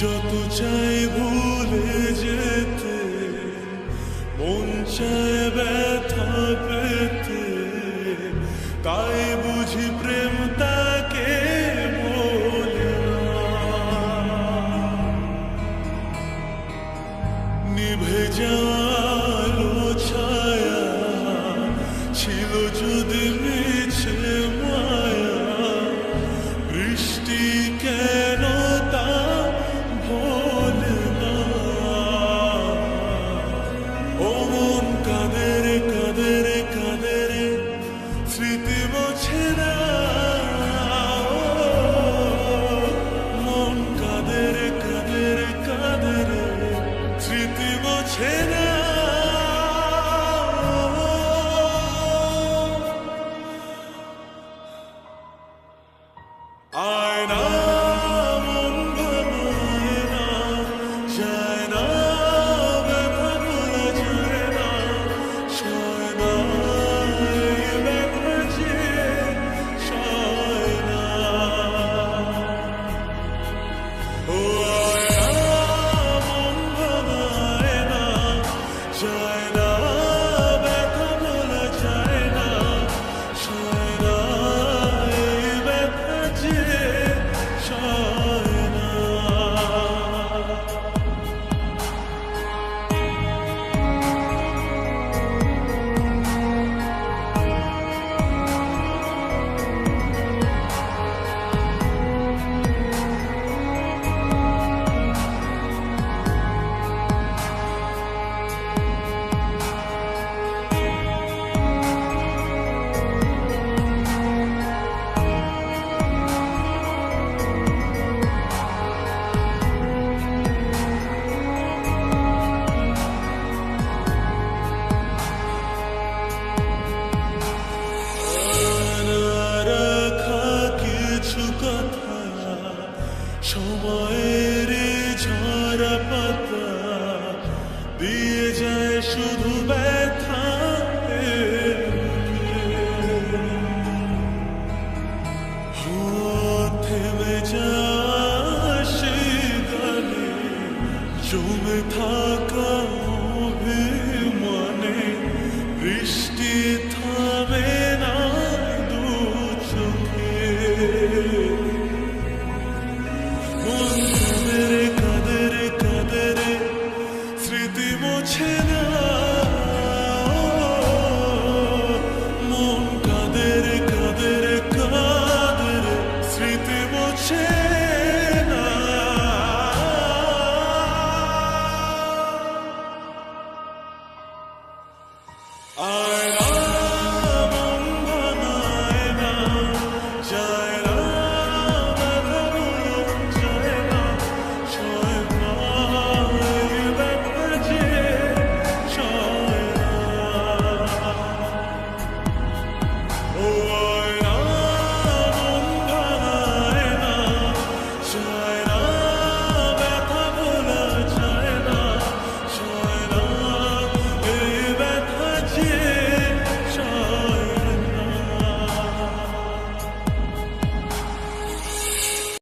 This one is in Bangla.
যত চাই ভুলে যেতে, মন চায় ব্যথা পেতে, তাই বুঝি প্রেম তাকে বলে না। নিভে যাওয়ালো ছায়া ছিল যদি মিছে মায়া, বৃষ্টি কেন তা ভোলে না। ও মন কাঁদে রে কাঁদে রে কাঁদে রে, স্মৃতি মোছে না। মন কাঁদে রে কাঁদে রে কাঁদে রে, স্মৃতি মোছে না। আয়না মন ভাঙায় না, যায় না ব্যথা ভোলা যায় না, সয় না এই ব্যথা যে সয় না। ও আয়না মন ভাঙায় না, যায় না ব্যথা ভোলা যায় না, সয় না এই ব্যথা যে সয় না। রাখা কিছু কথা সময়ের ঝরা পাতা দিয়ে যায় শুধু ব্যথা। থেমে যায় সেই গানে জমে থাকা অভিমানে, বৃষ্টি থামে না দু চোখে। মন কাঁদে রে কাঁদে রে কাঁদে রে, স্মৃতি মোছে না। মন কাঁদে রে কাঁদে রে কাঁদে রে, স্মৃতি মোছে না। আয়না মন ভাঙায় না, যায় না ব্যথা ভোলা যায় না, সয় না এই ব্যথা যে সয় না। ও